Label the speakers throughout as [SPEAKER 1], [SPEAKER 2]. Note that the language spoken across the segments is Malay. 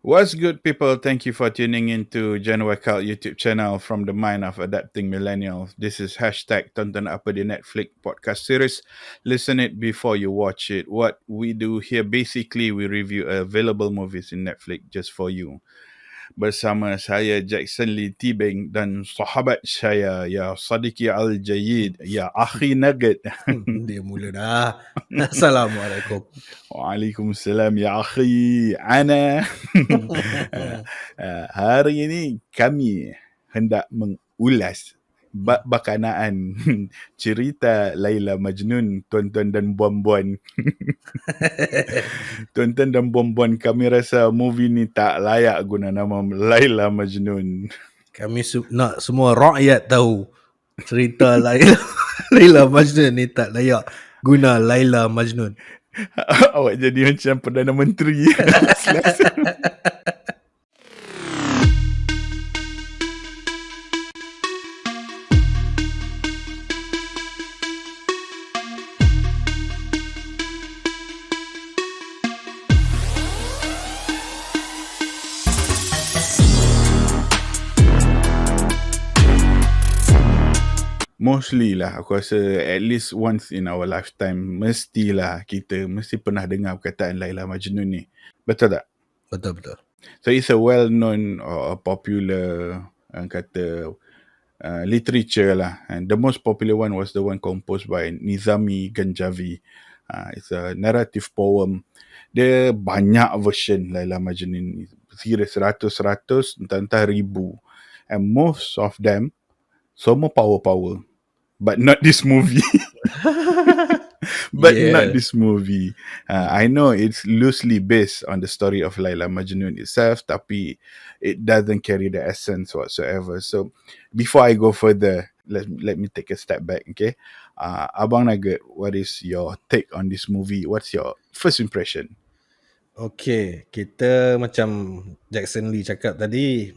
[SPEAKER 1] What's good, people? Thank you for tuning into Gen Workout YouTube channel from the mind of adapting millennials. This is hashtag Tonton Apa di Netflix podcast series. Listen it before you watch it. What we do here, basically, we review available movies in Netflix just for you. Bersama saya Jackson Lee Tibing dan sahabat saya, ya Sadiki Al-Jayid, ya Akhi Nugget.
[SPEAKER 2] Dia mula dah. Assalamualaikum.
[SPEAKER 1] Waalaikumsalam ya akhi. Ana hari ini kami hendak mengulas bab berkenaan cerita Laila Majnun, tuan-tuan dan puan-puan. Tuan-tuan dan puan-puan, kami rasa movie ni tak layak guna nama Laila Majnun.
[SPEAKER 2] Kami nak semua rakyat tahu cerita Laila Majnun ni tak layak guna Laila Majnun.
[SPEAKER 1] Awak jadi macam Perdana Menteri. Mostly lah, aku rasa at least once in our lifetime mestilah kita mesti pernah dengar perkataan Laila Majnun ni. Betul tak?
[SPEAKER 2] Betul.
[SPEAKER 1] So it's a well-known or a popular literature lah. And the most popular one was the one composed by Nizami Ganjavi. It's a narrative poem. Dia banyak version Laila Majnun ni. Serius ratus, entah ribu. And most of them semua power. But not this movie. Not this movie. I know it's loosely based on the story of Laila Majnun itself, tapi it doesn't carry the essence whatsoever. So before I go further, let me take a step back, okay? Abang Nugget, what is your take on this movie? What's your first impression?
[SPEAKER 2] Okay, kita macam Jackson Lee cakap tadi,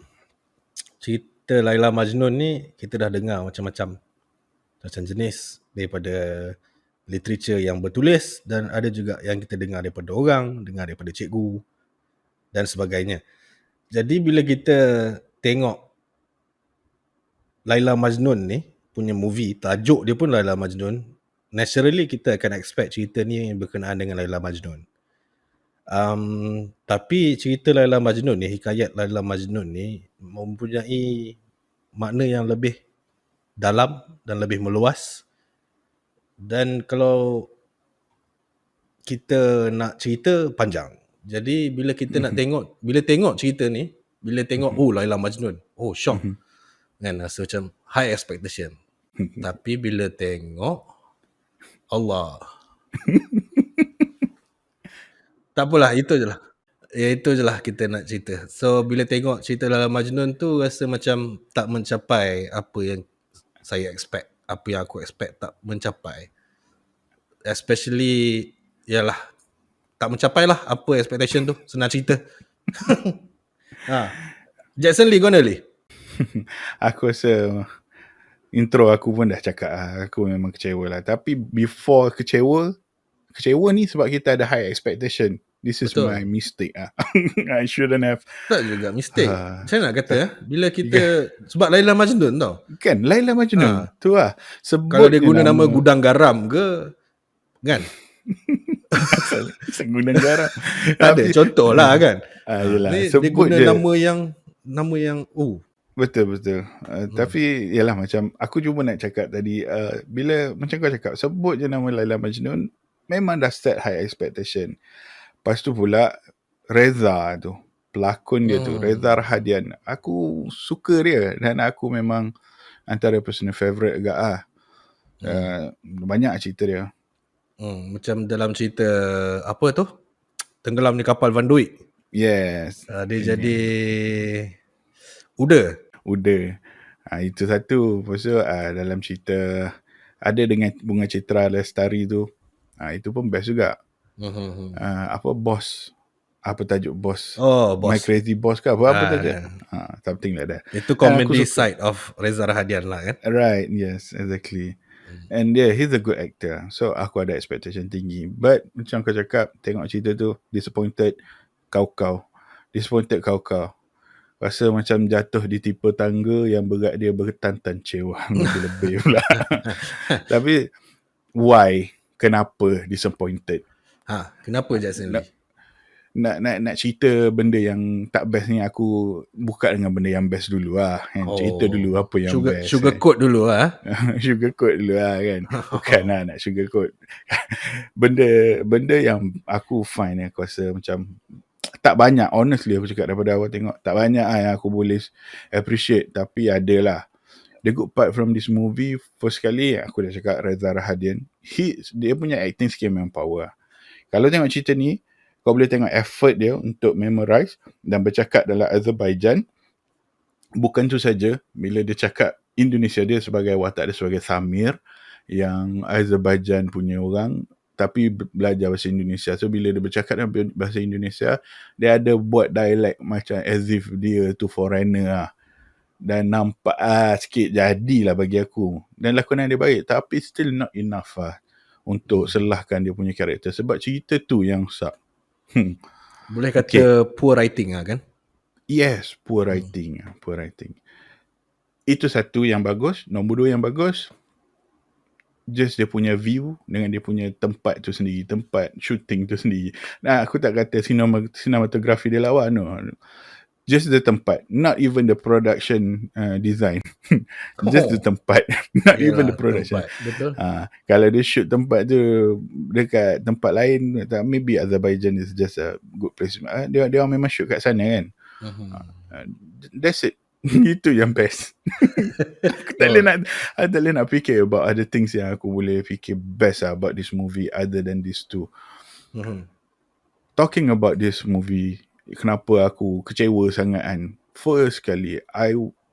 [SPEAKER 2] cerita Laila Majnun ni kita dah dengar macam-macam jenis daripada literature yang bertulis, dan ada juga yang kita dengar daripada orang, dengar daripada cikgu dan sebagainya. Jadi bila kita tengok Laila Majnun ni punya movie, tajuk dia pun Laila Majnun, naturally kita akan expect cerita ni berkenaan dengan Laila Majnun. Tapi cerita Laila Majnun ni, hikayat Laila Majnun ni mempunyai makna yang lebih dalam dan lebih meluas. Dan kalau kita nak cerita panjang. Jadi bila kita nak tengok, bila tengok cerita ni, bila tengok Laila Majnun, shock. Kan rasa macam high expectation. Tapi bila tengok Allah. Tak apalah, itu je lah. Itu je lah kita nak cerita. So bila tengok cerita Laila Majnun tu, rasa macam tak mencapai apa yang saya expect. Apa yang aku expect tak mencapai. Especially, yalah, tak mencapai lah apa expectation tu. Senang cerita. Jackson Lee, gonna Lee?
[SPEAKER 1] Aku rasa intro aku pun dah cakap aku memang kecewa lah. Tapi before kecewa ni sebab kita ada high expectation. This is my mistake. I shouldn't have.
[SPEAKER 2] Tak juga mistake. Saya nak kata bila kita sebab Laila Majnun tau.
[SPEAKER 1] Kan Laila Majnun. Tu lah.
[SPEAKER 2] Sebut kalau dia guna nama Gudang Garam ke, kan?
[SPEAKER 1] Gudang Garam.
[SPEAKER 2] Ada contoh lah kan.
[SPEAKER 1] Dia
[SPEAKER 2] guna nama yang
[SPEAKER 1] Betul. Tapi yalah, macam aku cuma nak cakap tadi, bila macam kau cakap, sebut je nama Laila Majnun, memang dah set high expectation. Lepas tu pula Reza tu, pelakon dia tu, Reza Rahadian, aku suka dia dan aku memang antara personal favourite agak banyak cerita dia.
[SPEAKER 2] Macam dalam cerita apa tu, Tenggelam di Kapal Van Duyck.
[SPEAKER 1] Yes.
[SPEAKER 2] Dia jadi Uda.
[SPEAKER 1] Itu satu. Lepas tu dalam cerita ada dengan Bunga Citra Lestari tu, itu pun best juga. Apa Boss, apa tajuk Boss?
[SPEAKER 2] Boss.
[SPEAKER 1] My Crazy Boss ke apa tajuk? Something like that.
[SPEAKER 2] Itu comedy side of Reza Rahadian lah kan.
[SPEAKER 1] Right, yes, exactly. And he's a good actor. So aku ada expectation tinggi. But macam kau cakap, tengok cerita tu disappointed. Kau Disappointed kau. Rasa macam jatuh di tipe tangga yang berat dia bertantan cewang lebih-lebih pula. Tapi why? Kenapa disappointed?
[SPEAKER 2] Kenapa Jackson Lee?
[SPEAKER 1] Nak cerita benda yang tak best ni, aku buka dengan benda yang best dulu lah kan. Cerita dulu apa yang best.
[SPEAKER 2] Sugar coat dulu lah.
[SPEAKER 1] Sugar coat dulu lah kan. Bukan lah nak sugar coat. Benda yang aku find aku rasa macam tak banyak, honestly aku cakap daripada awal tengok, tak banyak yang aku boleh appreciate, tapi adalah. The good part from this movie, first kali aku dah cakap Reza Rahadian, dia punya acting skill memang power. Kalau tengok cerita ni, kau boleh tengok effort dia untuk memorize dan bercakap dalam Azerbaijan. Bukan tu saja, bila dia cakap Indonesia, dia sebagai watak dia sebagai Samir yang Azerbaijan punya orang, tapi belajar bahasa Indonesia. So bila dia bercakap dalam bahasa Indonesia, dia ada buat dialect macam as if dia tu foreigner lah. Dan nampak sikit jadilah bagi aku. Dan lakonan dia baik, tapi still not enough lah untuk selahkan dia punya karakter. Sebab cerita tu yang suck.
[SPEAKER 2] Boleh kata poor writing lah kan?
[SPEAKER 1] Yes, poor writing. Poor writing. Itu satu yang bagus. Nombor 2 yang bagus, just dia punya view dengan dia punya tempat tu sendiri, tempat shooting tu sendiri. Nah, aku tak kata sinematografi dia lawa, no. Just the tempat, not even the production design. Just the tempat, not even the production.
[SPEAKER 2] Betul.
[SPEAKER 1] Kalau dia shoot tempat tu dekat tempat lain, maybe Azerbaijan is just a good place. Dia memang shoot kat sana kan. That's it. Itu yang best. Aku tak boleh nak fikir about other things yang aku boleh fikir best about this movie other than these two. Talking about this movie, kenapa aku kecewa sangat kan? First kali,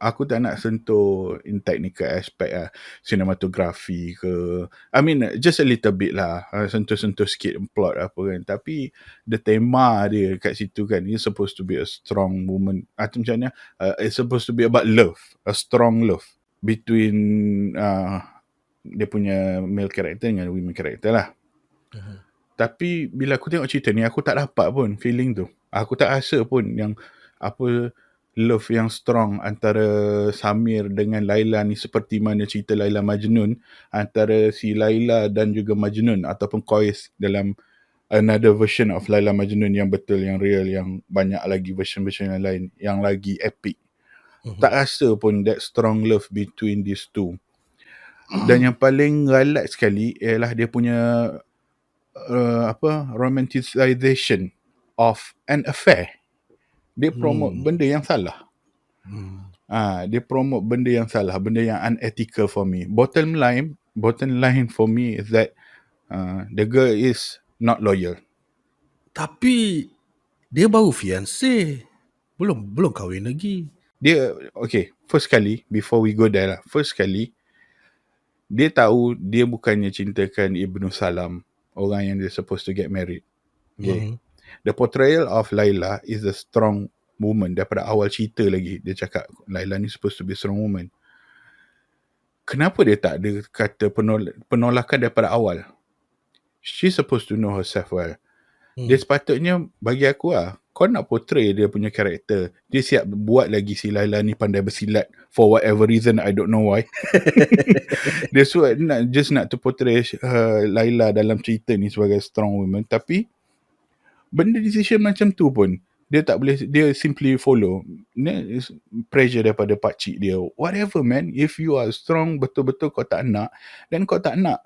[SPEAKER 1] aku tak nak sentuh in technical aspect lah, cinematography ke, I mean just a little bit lah, sentuh-sentuh sikit plot apa kan. Tapi the tema dia kat situ kan, it's supposed to be a strong woman, atau macam mana, it's supposed to be about love, a strong love between dia punya male character dengan women character lah. Tapi bila aku tengok cerita ni, aku tak dapat pun feeling tu. Aku tak rasa pun yang apa love yang strong antara Samir dengan Laila ni, seperti mana cerita Laila Majnun, antara si Laila dan juga Majnun ataupun Qais dalam another version of Laila Majnun yang betul, yang real, yang banyak lagi version-version yang lain yang lagi epic. Tak rasa pun that strong love between these two. Dan yang paling galak sekali ialah dia punya romanticization of an affair. Dia promote benda yang salah. Dia promote benda yang salah, benda yang unethical for me. Bottom line for me is that the girl is not loyal.
[SPEAKER 2] Tapi dia baru fiancé, belum kahwin lagi.
[SPEAKER 1] Dia first kali, before we go there lah, first kali dia tahu dia bukannya cintakan Ibnu Salam, orang yang dia supposed to get married. The portrayal of Laila is a strong woman. Daripada awal cerita lagi dia cakap Laila ni supposed to be a strong woman. Kenapa dia tak ada kata penolakan daripada awal? She's supposed to know herself well. Dia sepatutnya, bagi aku kau nak portray dia punya karakter, dia siap buat lagi si Laila ni pandai bersilat for whatever reason, I don't know why. Dia nak to portray Laila dalam cerita ni sebagai strong woman, tapi benda decision macam tu pun dia tak boleh, dia simply follow pressure daripada pakcik dia. Whatever man, if you are strong betul-betul kau tak nak, dan kau tak nak.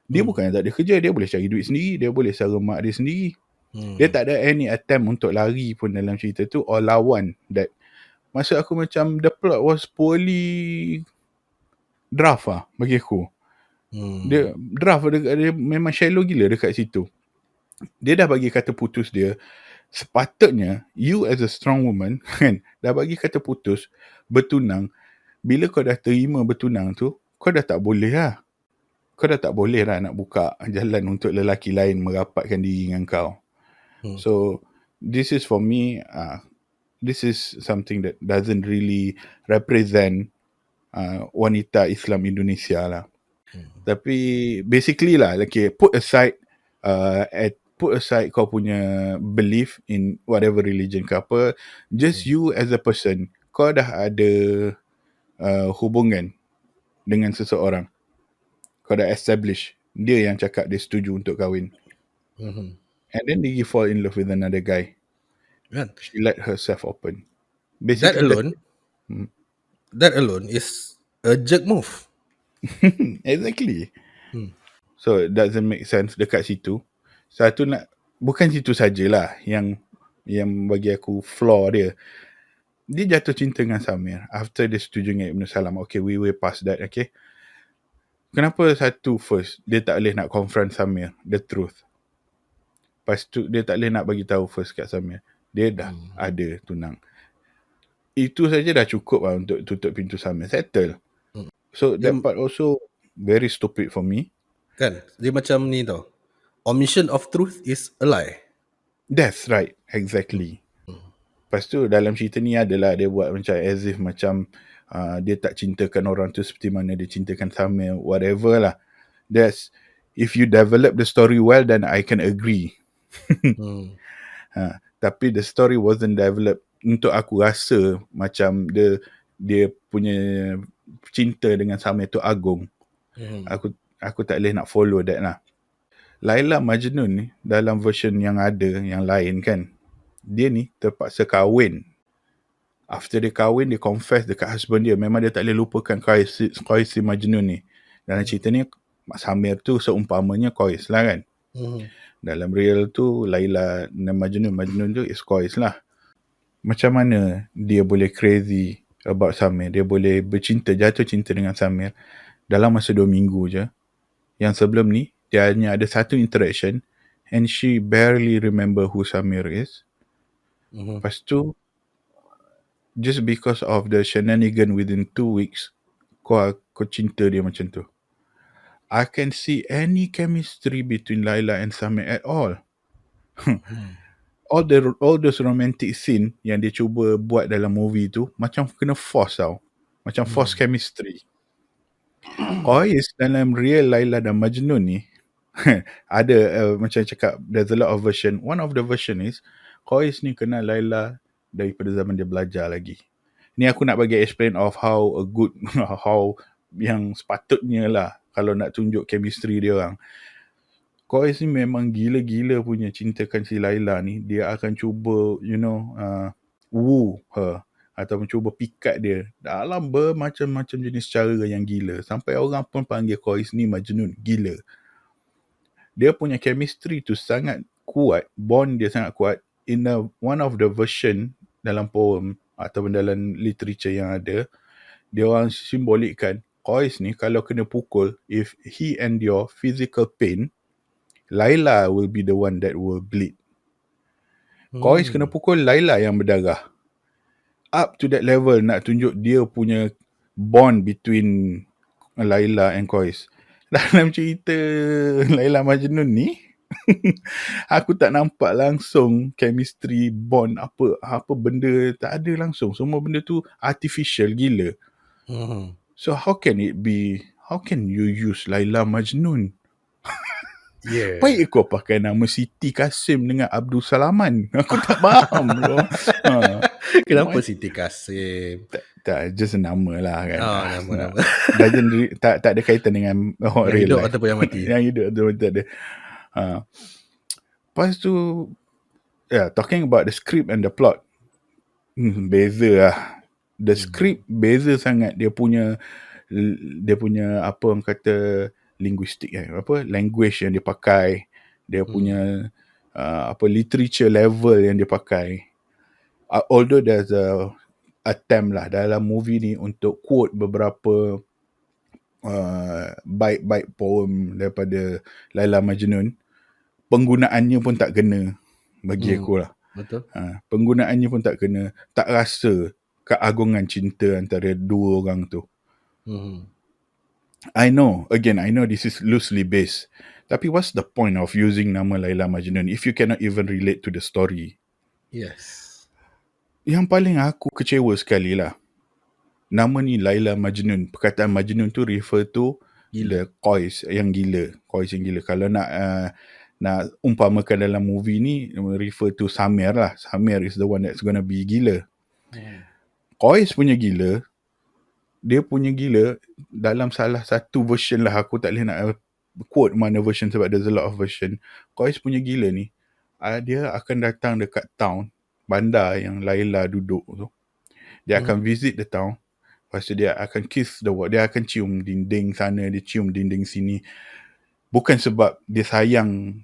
[SPEAKER 1] Dia bukannya tak ada kerja, dia boleh cari duit sendiri, dia boleh sara mak dia sendiri. Dia tak ada any attempt untuk lari pun dalam cerita tu or lawan that. Maksud aku macam the plot was poorly draft bagi aku. Dia draft dia memang shallow gila dekat situ. Dia dah bagi kata putus dia. Sepatutnya you as a strong woman kan, dah bagi kata putus, bertunang. Bila kau dah terima bertunang tu, kau dah tak boleh lah. Kau dah tak boleh lah nak buka jalan untuk lelaki lain merapatkan diri dengan kau. So this is for me, this is something that doesn't really represent wanita Islam Indonesia lah. Tapi basically lah, put aside put aside kau punya belief in whatever religion ke apa, just you as a person, kau dah ada hubungan dengan seseorang, kau dah establish, dia yang cakap dia setuju untuk kahwin, and then they fall in love with another guy,
[SPEAKER 2] Kan?
[SPEAKER 1] she let herself open.
[SPEAKER 2] That
[SPEAKER 1] Basically
[SPEAKER 2] alone is a jerk move.
[SPEAKER 1] exactly. So it doesn't make sense dekat situ. Satu nak, bukan situ sajalah yang bagi aku flaw dia. Dia jatuh cinta dengan Samir after dia setuju dengan Ibn Salam. Okay, we way past that, okay. Kenapa satu first dia tak boleh nak confront Samir the truth? Lepas tu dia tak boleh nak bagi tahu first kat Samir dia dah ada tunang. Itu saja dah cukup lah untuk tutup pintu Samir, settle. So that part also very stupid for me.
[SPEAKER 2] Kan? Dia macam ni tau. Omission of truth is a lie.
[SPEAKER 1] That's right, exactly. Lepas tu dalam cerita ni adalah dia buat macam as if macam dia tak cintakan orang tu seperti mana dia cintakan Samir, whatever lah. That's, if you develop the story well, then I can agree. Tapi the story wasn't developed. Untuk aku rasa macam dia punya cinta dengan Samir tu agung. Aku tak boleh nak follow that lah. Laila Majnun ni dalam version yang ada, yang lain kan, dia ni terpaksa kahwin. After dia kahwin, dia confess dekat husband dia, memang dia tak boleh lupakan Qais si Majnun ni. Dalam cerita ni Samir tu seumpamanya Qais lah kan. Dalam real tu Laila dan Majnun tu is Qais lah. Macam mana dia boleh crazy about Samir, dia boleh jatuh cinta dengan Samir dalam masa 2 minggu je. Yang sebelum ni dia hanya ada satu interaction and she barely remember who Samir is. Lepas tu just because of the shenanigan within 2 weeks, kau cinta dia macam tu. I can see any chemistry between Laila and Samir at all. All those romantic scene yang dia cuba buat dalam movie tu macam kena force tau. Macam force chemistry. Qais dalam real Laila dan Majnun ni ada macam cakap, there's a lot of version. One of the version is Qais ni kenal Laila daripada zaman dia belajar lagi. Ni aku nak bagi explain of how a good how yang sepatutnya lah kalau nak tunjuk chemistry dia orang. Qais ni memang gila-gila punya cintakan si Laila ni. Dia akan cuba woo her ataupun cuba pikat dia dalam bermacam-macam jenis cara yang gila. Sampai orang pun panggil Qais ni Majnun, gila. Dia punya chemistry tu sangat kuat, bond dia sangat kuat. In one of the version dalam poem ataupun dalam literature yang ada, dia orang simbolikkan Qais ni kalau kena pukul, if he endure physical pain, Laila will be the one that will bleed. Qais kena pukul, Laila yang berdarah. Up to that level nak tunjuk dia punya bond between Laila and Qais. Dalam cerita Laila Majnun ni aku tak nampak langsung chemistry bond apa benda, tak ada langsung. Semua benda tu artificial gila. So how can you use Laila Majnun?
[SPEAKER 2] Yeah.
[SPEAKER 1] Baik kau pakai nama Siti Kasim dengan Abdul Salaman. Aku tak faham.
[SPEAKER 2] Kenapa Siti Kasim?
[SPEAKER 1] Tak, just nama lah kan.
[SPEAKER 2] Nama.
[SPEAKER 1] Tak ada kaitan dengan
[SPEAKER 2] yang
[SPEAKER 1] real
[SPEAKER 2] hidup
[SPEAKER 1] life.
[SPEAKER 2] ataupun yang mati.
[SPEAKER 1] Yang hidup ataupun tak ada. Lepas tu, talking about the script and the plot, beza lah. The script beza sangat. Dia punya apa orang kata linguistik language yang dia pakai, dia punya literature level yang dia pakai. Although there's a attempt lah dalam movie ni untuk quote beberapa bait-bait poem daripada Laila Majnun, penggunaannya pun tak kena bagi aku lah.
[SPEAKER 2] Betul.
[SPEAKER 1] Penggunaannya pun tak kena, tak rasa keagungan cinta antara dua orang tu. I know this is loosely based, tapi what's the point of using nama Laila Majnun if you cannot even relate to the story?
[SPEAKER 2] Yes.
[SPEAKER 1] Yang paling aku kecewa sekali lah, nama ni Laila Majnun, perkataan Majnun tu refer to the Qais yang gila. Qais yang gila. Kalau nak Nah, umpamakan dalam movie ni refer to Samir lah. Samir is the one that's gonna be gila. Kois punya gila, dia punya gila dalam salah satu version lah, aku tak boleh nak quote mana version sebab there's a lot of version. Kois punya gila ni, dia akan datang dekat town, bandar yang Laila duduk tu. Dia akan visit the town, lepas tu dia akan kiss the wall, dia akan cium dinding sana, dia cium dinding sini. Bukan sebab dia sayang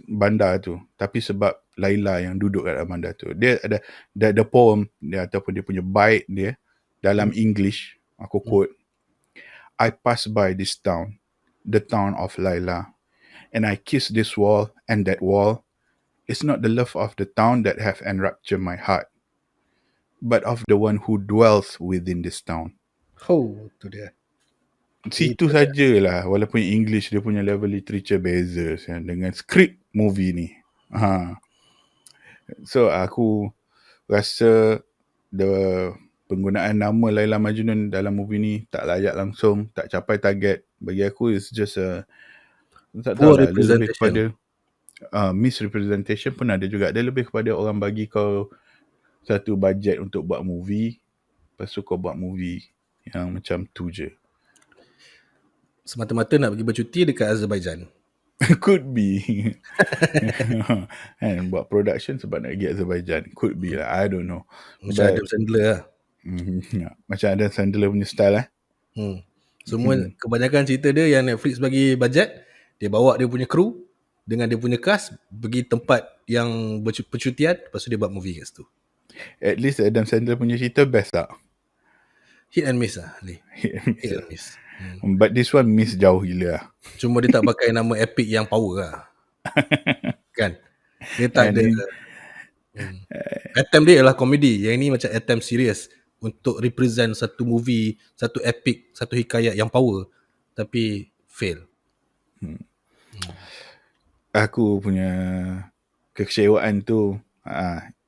[SPEAKER 1] bandar tu, tapi sebab Laila yang duduk kat dalam bandar tu. Dia ada the poem dia ataupun dia punya bait dia dalam English, aku quote, I pass by this town, the town of Laila, and I kiss this wall and that wall. It's not the love of the town that have enraptured my heart, but of the one who dwells within this town.
[SPEAKER 2] Tu dia.
[SPEAKER 1] Situ sajalah, walaupun English dia punya level literature beza dengan skrip movie ni. So aku rasa the penggunaan nama Laila Majnun dalam movie ni tak layak langsung, tak capai target. Bagi aku it's just a tak tahu lah, dia lebih kepada misrepresentation pun ada juga. Dia lebih kepada orang bagi kau satu budget untuk buat movie, lepas tu kau buat movie yang macam tu je.
[SPEAKER 2] Semata-mata nak pergi bercuti dekat Azerbaijan.
[SPEAKER 1] Could be. And buat production sebab nak pergi Azerbaijan. Could be lah, I don't know.
[SPEAKER 2] Macam Adam Sandler lah.
[SPEAKER 1] Macam Adam Sandler punya style lah.
[SPEAKER 2] Semua kebanyakan cerita dia yang Netflix bagi budget, dia bawa dia punya kru dengan dia punya cast pergi tempat yang percutian, lepas tu dia buat movie kat situ.
[SPEAKER 1] At least Adam Sandler punya cerita best tak?
[SPEAKER 2] Hit and miss lah ni. Hit and miss.
[SPEAKER 1] But this one miss jauh gila lah.
[SPEAKER 2] Cuma dia tak pakai nama epic yang power lah. Kan? Dia tak ada. Attempt dia ialah komedi. Yang ini macam attempt serious untuk represent satu movie, satu epic, satu hikayat yang power. Tapi fail.
[SPEAKER 1] Aku punya kekecewaan tu,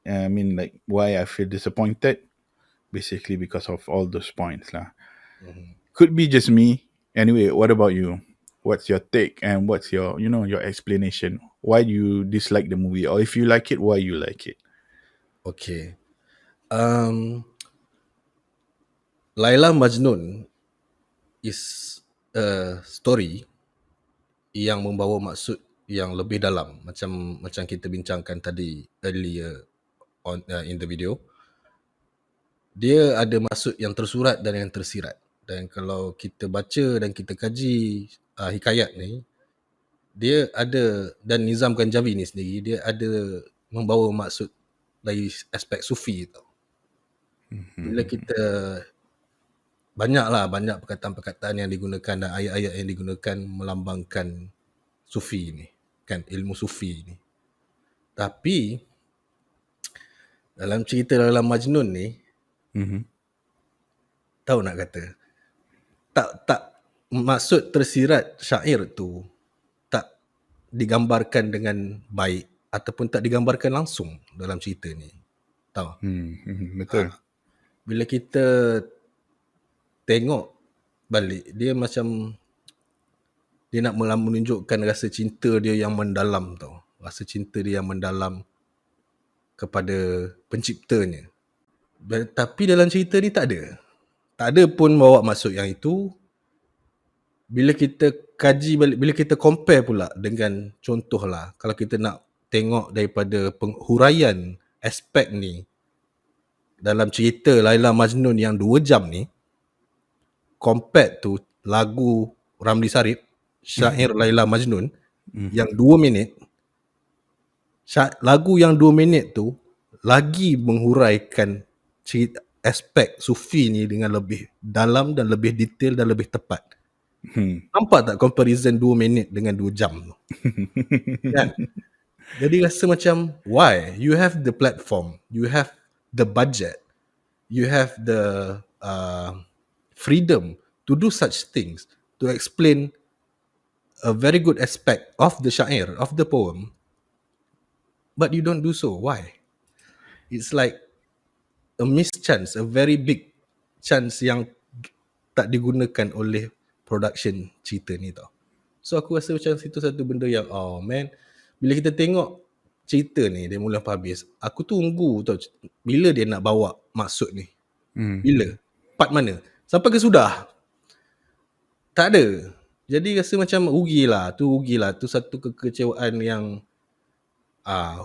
[SPEAKER 1] I mean like why I feel disappointed, basically because of all those points lah. Could be just me. Anyway, what about you? What's your take and what's your, your explanation? Why do you dislike the movie? Or if you like it, why you like it?
[SPEAKER 2] Okay. Laila Majnun is a story yang membawa maksud yang lebih dalam, macam kita bincangkan tadi earlier on in the video. Dia ada maksud yang tersurat dan yang tersirat. Dan kalau kita baca dan kita kaji hikayat ni, dia ada, dan Nizam Ganjavi ni sendiri, dia ada membawa maksud dari aspek sufi tau. Bila kita banyak perkataan-perkataan yang digunakan dan ayat-ayat yang digunakan melambangkan sufi ni, kan, ilmu sufi ni. Tapi dalam cerita dalam Majnun ni, tahu nak kata, tak maksud tersirat syair tu tak digambarkan dengan baik ataupun tak digambarkan langsung dalam cerita ni. Tahu?
[SPEAKER 1] Betul.
[SPEAKER 2] Bila kita tengok balik, dia macam dia nak menunjukkan rasa cinta dia yang mendalam tau. Rasa cinta dia yang mendalam kepada penciptanya. Tapi dalam cerita ni tak ada. Tak ada pun bawa maksud yang itu. Bila kita kaji balik, bila kita compare pula dengan contohlah, kalau kita nak tengok daripada penghuraian aspek ni dalam cerita Laila Majnun yang 2 jam ni, compared to lagu Ramli Sarip, syair Laila Majnun yang 2 minit, lagu yang 2 minit tu lagi menghuraikan aspek sufi ni dengan lebih dalam dan lebih detail dan lebih tepat. Nampak tak comparison 2 minit dengan 2 jam tu? Kan? Jadi rasa macam, why? You have the platform, you have the budget, you have the freedom to do such things, to explain a very good aspect of the syair, of the poem, but you don't do so. Why? It's like a missed chance, a very big chance yang tak digunakan oleh production cerita ni tau. So aku rasa macam situ satu benda yang oh man, bila kita tengok cerita ni dia mula sampai habis, aku tunggu tau bila dia nak bawa maksud ni. Bila? Part mana? Sampai ke sudah? Tak ada. Jadi rasa macam rugilah. Tu satu kekecewaan yang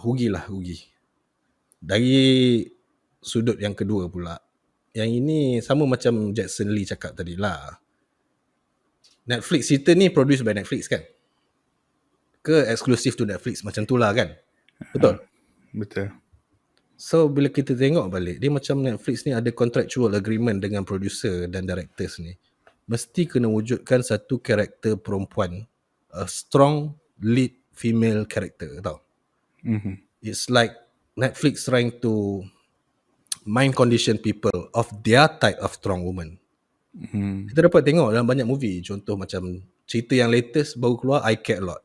[SPEAKER 2] rugi. Dari sudut yang kedua pula. Yang ini sama macam Jackson Lee cakap tadi lah. Netflix cerita ni produced by Netflix kan? Ke eksklusif to Netflix macam tu lah kan? Betul?
[SPEAKER 1] Betul.
[SPEAKER 2] So bila kita tengok balik, dia macam Netflix ni ada contractual agreement dengan producer dan directors ni. Mesti kena wujudkan satu karakter perempuan, a strong lead female character, tau. It's like Netflix trying to mind condition people of their type of strong woman. Kita dapat tengok dalam banyak movie, contoh macam cerita yang latest baru keluar, I Care A Lot,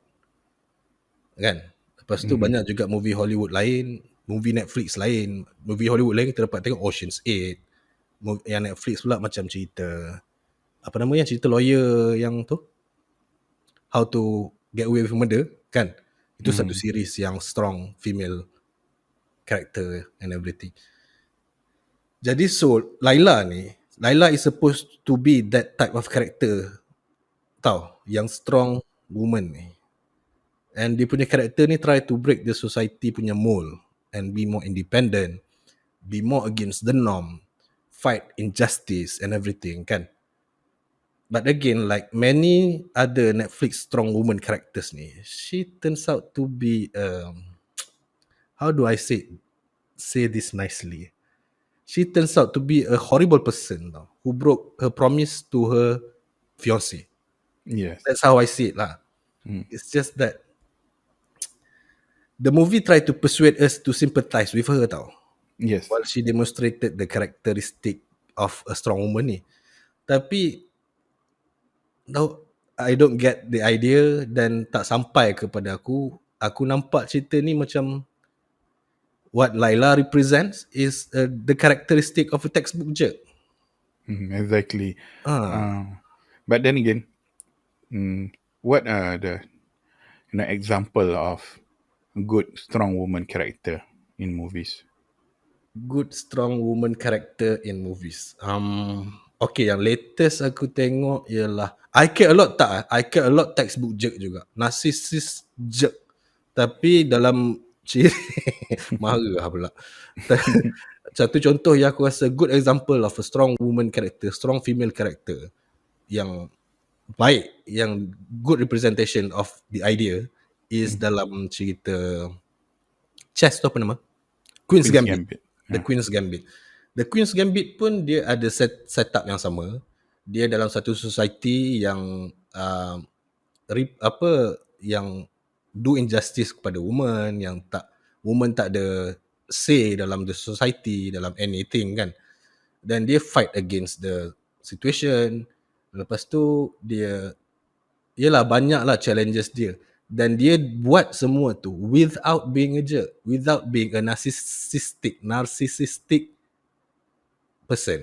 [SPEAKER 2] kan? Lepas tu banyak juga movie Hollywood lain, movie Netflix lain. Movie Hollywood lain kita dapat tengok Ocean's 8. Yang Netflix pula macam cerita apa namanya, cerita lawyer yang tu, How to Get Away with Murder, kan? Itu satu series yang strong female character and everything. Jadi so Laila is supposed to be that type of character, tau, yang strong woman ni. And dia punya karakter ni try to break the society punya mold and be more independent, be more against the norm, fight injustice and everything, kan? But again, like many other Netflix strong woman characters ni, she turns out to be how do I say this nicely? She turns out to be a horrible person, tau, who broke her promise to her fiancé.
[SPEAKER 1] Yes.
[SPEAKER 2] That's how I see it lah. It's just that the movie tried to persuade us to sympathize with her, tau,
[SPEAKER 1] Yes.
[SPEAKER 2] while she demonstrated the characteristic of a strong woman ni. Tapi no, I don't get the idea dan tak sampai kepada aku. Aku nampak cerita ni macam what Laila represents is the characteristic of a textbook jerk.
[SPEAKER 1] Exactly. But then again, what are the example of good strong woman character in movies?
[SPEAKER 2] Good strong woman character in movies. Okay, yang latest aku tengok ialah I Care A Lot. I Care A Lot textbook jerk juga. Narcissist jerk. Tapi dalam marah pula. Satu contoh yang aku rasa good example of a strong woman character, strong female character yang baik, yang good representation of the idea is dalam cerita Chess tu apa nama? Queen's Gambit. The Queen's Gambit. The Queen's Gambit pun dia ada setup yang sama. Dia dalam satu society yang yang do injustice kepada woman, yang woman tak ada say dalam the society, dalam anything, kan. Dan dia fight against the situation. Lepas tu dia yelah banyaklah challenges dia. Dan dia buat semua tu without being a jerk, without being a narcissistic person.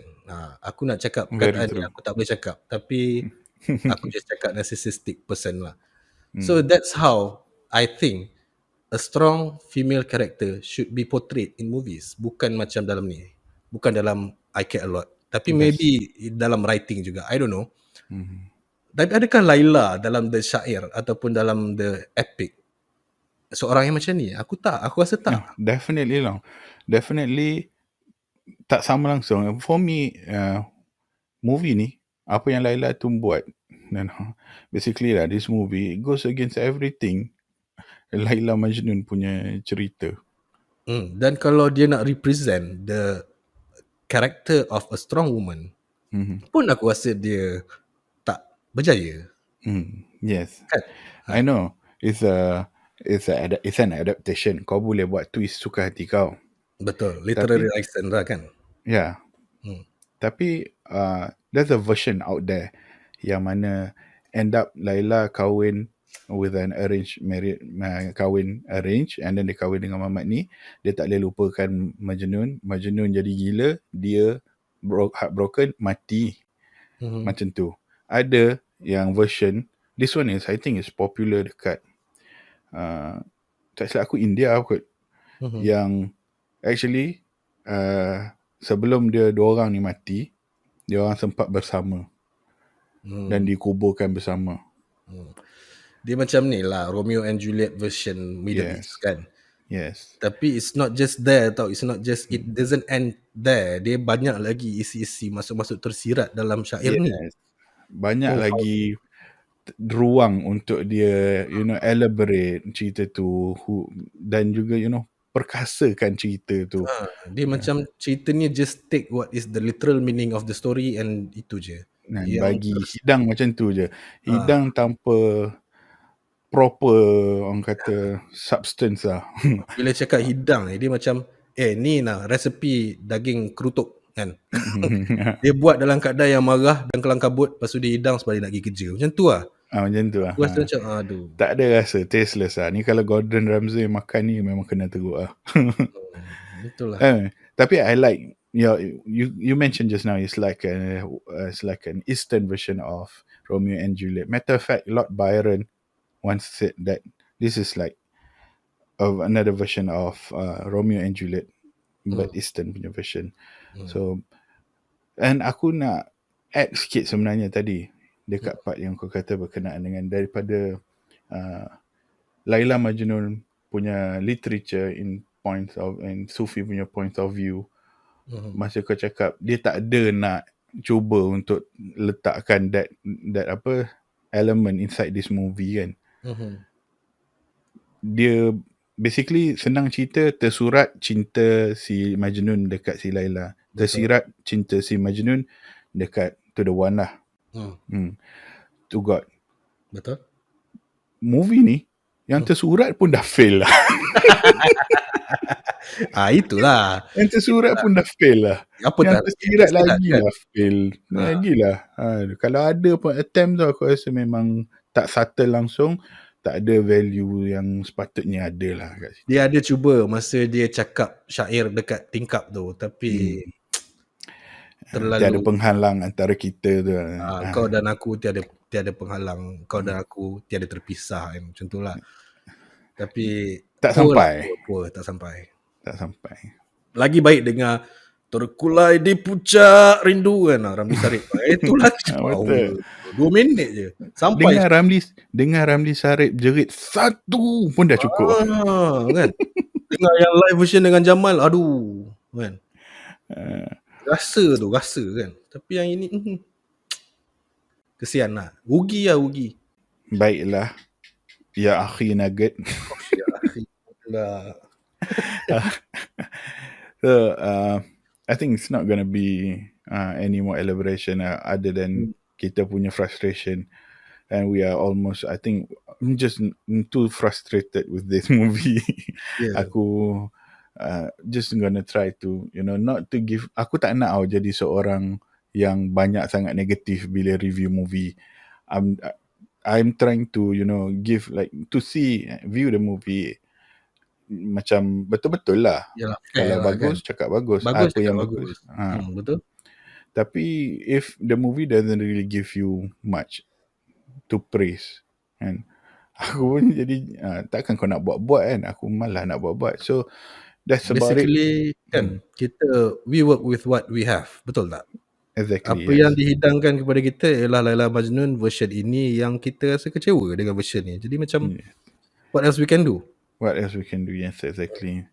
[SPEAKER 2] Aku nak cakap perkataan ni aku tak boleh cakap, tapi aku just cakap narcissistic person lah. So that's how I think a strong female character should be portrayed in movies. Bukan macam dalam ni, bukan dalam I Care A Lot, tapi maybe dalam writing juga, I don't know. Tapi adakah Laila dalam The Syair ataupun dalam The Epic seorang yang macam ni? Aku rasa tak.
[SPEAKER 1] No, definitely tak sama langsung. For me, movie ni, apa yang Laila tu buat, basically lah, this movie goes against everything Laila Majnun punya cerita.
[SPEAKER 2] Dan kalau dia nak represent the character of a strong woman, pun aku rasa dia tak berjaya.
[SPEAKER 1] Yes,
[SPEAKER 2] kan?
[SPEAKER 1] I know. It's an adaptation. Kau boleh buat twist suka hati kau.
[SPEAKER 2] Betul, literary license lah kan.
[SPEAKER 1] Yeah. Tapi there's a version out there yang mana end up Laila kahwin with an arranged marriage, kahwin arrange, and then dia kahwin dengan Mamat ni. Dia tak boleh lupakan Majnun jadi gila, dia heartbroken, mati. Macam tu. Ada yang version this one is, I think is popular dekat tak silap aku India kot, yang actually sebelum dua orang ni mati, dia orang sempat bersama dan dikuburkan bersama.
[SPEAKER 2] Dia macam ni lah, Romeo and Juliet version Middle
[SPEAKER 1] Yes.
[SPEAKER 2] East kan.
[SPEAKER 1] Yes.
[SPEAKER 2] Tapi it's not just there tau. It's not just, it doesn't end there. Dia banyak lagi isi-isi masuk-masuk tersirat dalam syair ni.
[SPEAKER 1] Yes. Banyak lagi ruang untuk dia, elaborate cerita tu, dan juga, perkasakan cerita tu.
[SPEAKER 2] Dia macam cerita ni just take what is the literal meaning of the story and itu je.
[SPEAKER 1] Dan
[SPEAKER 2] Yang
[SPEAKER 1] bagi hidang macam tu je. Hidang tanpa proper, orang kata, substance lah.
[SPEAKER 2] bila cakap hidang ni, dia macam, ni lah resepi daging kerutuk kan. Dia buat dalam keadaan yang marah dan kelang kabut, lepas tu dia hidang sebab dia nak pergi kerja. Macam tu lah.
[SPEAKER 1] Macam tu lah.
[SPEAKER 2] Aku rasa macam, aduh.
[SPEAKER 1] Tak ada rasa, tasteless lah. Ni kalau Gordon Ramsay makan ni memang kena teruk lah.
[SPEAKER 2] Betul lah.
[SPEAKER 1] Tapi I like, you mentioned just now, it's like an Eastern version of Romeo and Juliet. Matter of fact, Lord Byron once said that this is like another version of Romeo and Juliet, but Eastern punya version. So, and aku nak add sikit sebenarnya tadi dekat part yang kau kata berkenaan dengan daripada Laila Majnun punya literature in Sufi punya point of view. Masa kau cakap dia tak ada nak cuba untuk letakkan that apa element inside this movie kan. Dia basically senang cerita, tersurat cinta si Majnun dekat si Laila, tersirat cinta si Majnun dekat to the one lah. To God.
[SPEAKER 2] Betul.
[SPEAKER 1] Movie ni yang tersurat pun dah fail lah.
[SPEAKER 2] Itulah.
[SPEAKER 1] Yang tersurat pun dah fail lah.
[SPEAKER 2] Apa
[SPEAKER 1] yang
[SPEAKER 2] tak
[SPEAKER 1] tersirat lagi
[SPEAKER 2] kan?
[SPEAKER 1] lah fail. Lagilah. Kalau ada pun attempt tu, aku rasa memang tak subtle langsung, tak ada value yang sepatutnya ada lah kat situ.
[SPEAKER 2] Dia ada cuba masa dia cakap syair dekat tingkap tu, tapi terlalu
[SPEAKER 1] tiada penghalang antara kita tu.
[SPEAKER 2] Kau dan aku tiada penghalang, kau dan aku tiada terpisah kan, macam tu lah. Tapi
[SPEAKER 1] tak sampai.
[SPEAKER 2] Tak sampai. Lagi baik dengar terkulai di puncak rindu kan, Ramli Sarip. Itulah
[SPEAKER 1] betul.
[SPEAKER 2] 2 minit je sampai.
[SPEAKER 1] Dengar Ramli Sarip jerit satu pun dah cukup.
[SPEAKER 2] Kan. Dengar yang live version dengan Jamal, aduh kan. Rasa kan. Tapi yang ini kesian lah. Rugi.
[SPEAKER 1] Baiklah. Ya akhi nugget.
[SPEAKER 2] Ya akhi lah.
[SPEAKER 1] So I think it's not gonna be any more elaboration other than kita punya frustration, and we are almost, I think, just too frustrated with this movie. Aku just gonna try to, not to give, aku tak nak jadi seorang yang banyak sangat negatif bila review movie. I'm trying to, give like to view the movie macam betul-betul lah.
[SPEAKER 2] Yalah,
[SPEAKER 1] kalau bagus kan? Cakap bagus. Apa yang bagus.
[SPEAKER 2] Betul.
[SPEAKER 1] Tapi if the movie doesn't really give you much to praise, kan, aku pun jadi takkan kau nak buat-buat kan. Aku malah nak buat-buat. So that's
[SPEAKER 2] basically about it. Kan, we work with what we have. Betul tak?
[SPEAKER 1] Exactly.
[SPEAKER 2] Apa yang dihidangkan kepada kita ialah Laila Majnun version ini yang kita rasa kecewa dengan version ni. Jadi macam what else we can do? Yes,
[SPEAKER 1] exactly.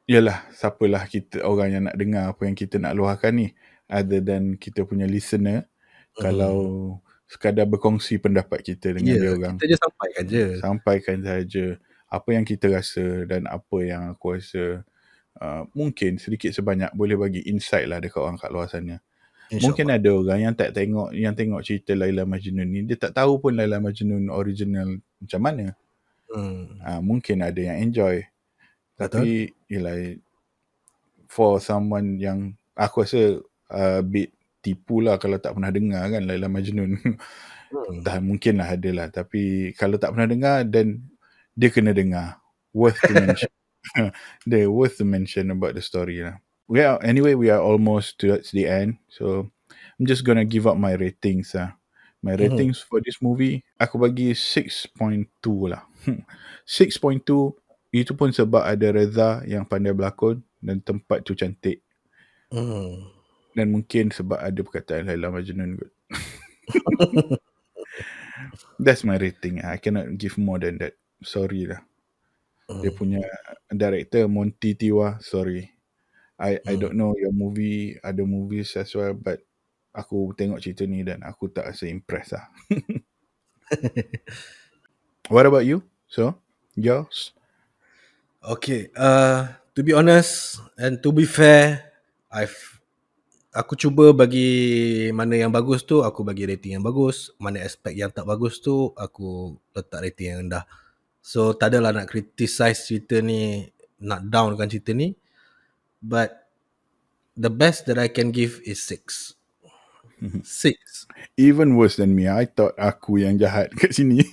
[SPEAKER 1] Yalah, siapalah kita orang yang nak dengar apa yang kita nak luahkan ni, other than kita punya listener. Kalau sekadar berkongsi pendapat kita dengan dia orang,
[SPEAKER 2] kita je
[SPEAKER 1] sampaikan saja apa yang kita rasa dan apa yang aku rasa mungkin sedikit sebanyak boleh bagi insight lah dekat orang kat luar sana. Mungkin ada orang yang tengok cerita Laila Majnun ni, dia tak tahu pun Laila Majnun original macam mana. Mungkin ada yang enjoy. Tapi yelah, for someone yang aku rasa bit tipu lah kalau tak pernah dengar kan Laila Majnun. Mungkin lah ada lah. Tapi kalau tak pernah dengar, then dia kena dengar. Worth to mention. They're worth to mention about the story lah. Anyway, we are almost towards the end. So I'm just gonna give up my ratings. My ratings for this movie, aku bagi 6.2 lah. 6.2 itu pun sebab ada Reza yang pandai berlakon dan tempat tu cantik. Dan mungkin sebab ada perkataan Laila Majnun kot. That's my rating. I cannot give more than that. Sorry lah. Dia punya director Monty Tiwa, sorry. I don't know your movie, other movies as well, but aku tengok cerita ni dan aku tak rasa impressed lah. What about you? So, yours?
[SPEAKER 2] Okay, to be honest and to be fair, aku cuba bagi mana yang bagus tu, aku bagi rating yang bagus. Mana aspek yang tak bagus tu, aku letak rating yang rendah. So, tak adalah nak criticize cerita ni, nak downkan cerita ni. But, the best that I can give is 6. 6.
[SPEAKER 1] Even worse than me. I thought aku yang jahat kat sini.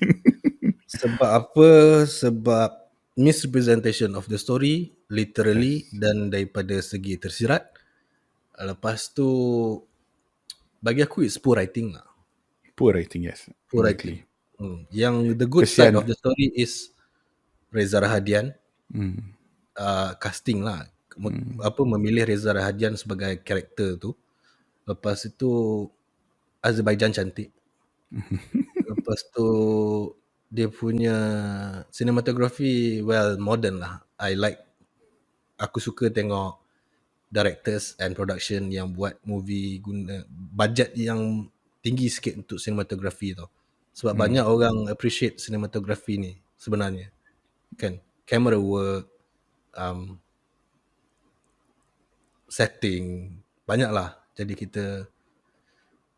[SPEAKER 2] Sebab apa? Sebab misrepresentation of the story, literally, dan daripada segi tersirat. Lepas tu, bagi aku it's poor writing lah.
[SPEAKER 1] Poor writing, yes.
[SPEAKER 2] Poor writing. Yang the good side of the story is Reza Rahadian. Casting lah. Memilih Reza Rahadian sebagai karakter tu. Lepas itu Azerbaijan cantik. Lepas tu dia punya cinematography, well, modern lah. Aku suka tengok directors and production yang buat movie guna budget yang tinggi sikit untuk cinematography tau. Sebab banyak orang appreciate cinematography ni sebenarnya. Kan? Camera work, setting, banyak lah. Jadi kita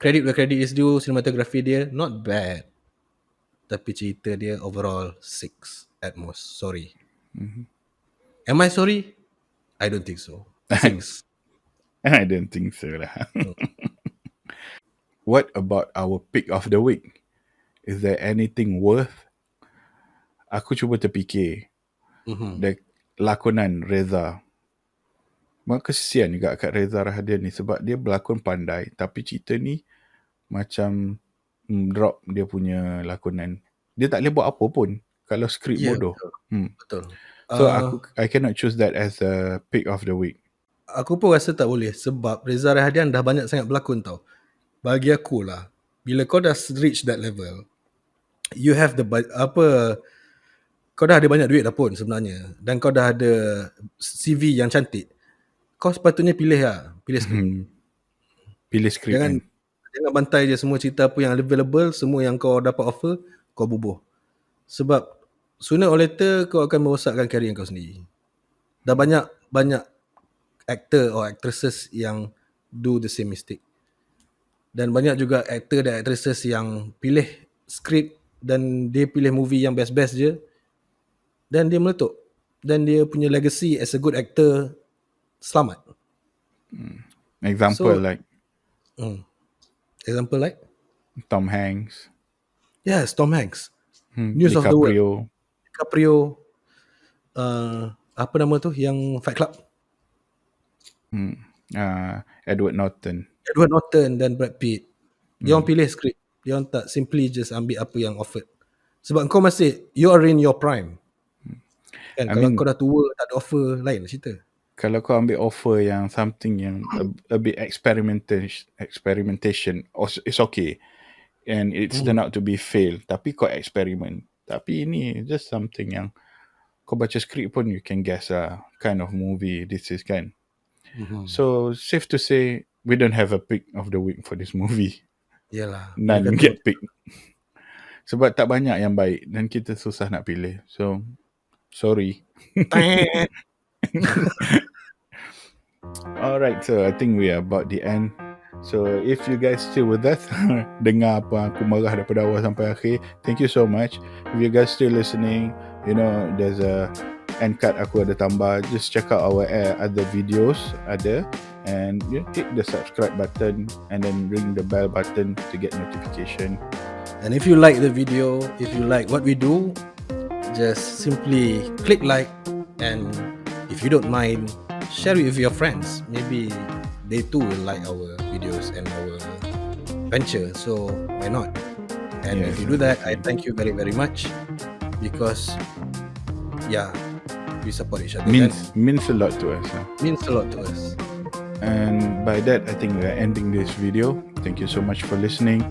[SPEAKER 2] credit where credit is due, cinematography dia not bad. Tapi cerita dia overall 6 at most. Sorry. Am I sorry? I don't think so. 6.
[SPEAKER 1] I don't think so lah. What about our pick of the week? Is there anything worth? Aku cuba terfikir. Lakonan Reza. Mak kesian juga kat Reza Rahadian ni sebab dia berlakon pandai tapi cerita ni macam drop dia punya lakonan. Dia tak boleh buat apa pun kalau skrip bodoh.
[SPEAKER 2] Betul.
[SPEAKER 1] So I cannot choose that as a pick of the week.
[SPEAKER 2] Aku pun rasa tak boleh sebab Reza Rahadian dah banyak sangat berlakon tau. Bagi aku lah, bila kau dah reach that level, you have the kau dah ada banyak duit dah pun sebenarnya, dan kau dah ada CV yang cantik, kau sepatutnya pilih skrip.
[SPEAKER 1] Pilih skrip.
[SPEAKER 2] Jangan bantai je semua cerita apa yang available, semua yang kau dapat offer, kau bubuh. Sebab sooner or later kau akan merosakkan career kau sendiri. Dah banyak actor or actresses yang do the same mistake. Dan banyak juga actor dan actresses yang pilih skrip dan dia pilih movie yang best-best je dan dia meletup. Dan dia punya legacy as a good actor selamat.
[SPEAKER 1] Example like Tom Hanks.
[SPEAKER 2] Yes, Tom Hanks. News of the World. DiCaprio. Apa nama tu yang Fight Club?
[SPEAKER 1] Edward Norton
[SPEAKER 2] dan Brad Pitt. Dia orang pilih skrip. Dia orang tak simply just ambil apa yang offered. Sebab kau masih, you are in your prime. Kan, kalau kau dah tua, tak ada offer, lain cerita.
[SPEAKER 1] Kalau kau ambil offer yang something yang a bit experimentation, it's okay. And it's turned out to be fail. Tapi kau experiment. Tapi ini just something yang kau baca skrip pun you can guess kind of movie this is kan. So safe to say we don't have a pick of the week for this movie.
[SPEAKER 2] Yalah.
[SPEAKER 1] None get pick. Sebab tak banyak yang baik dan kita susah nak pilih. So sorry. Alright, so I think we are about the end. So if you guys still with us, dengar apa aku marah daripada awal sampai akhir, thank you so much. If you guys still listening, you know there's a end card aku ada tambah. Just check out our other videos ada, and you hit the subscribe button and then ring the bell button to get notification.
[SPEAKER 2] And if you like the video, if you like what we do, just simply click like, and if you don't mind, share it with your friends. Maybe they too will like our videos and our venture. So why not? And
[SPEAKER 1] Yes,
[SPEAKER 2] if you do that, I
[SPEAKER 1] exactly.
[SPEAKER 2] thank you very, very much because yeah, we support each other.
[SPEAKER 1] Means a lot to us.
[SPEAKER 2] Means a lot to us.
[SPEAKER 1] And by that, I think we're ending this video. Thank you so much for listening.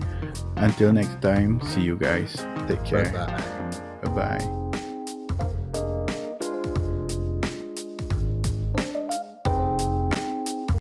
[SPEAKER 1] Until next time, see you guys. Take care.
[SPEAKER 2] Bye bye.
[SPEAKER 1] Bye bye.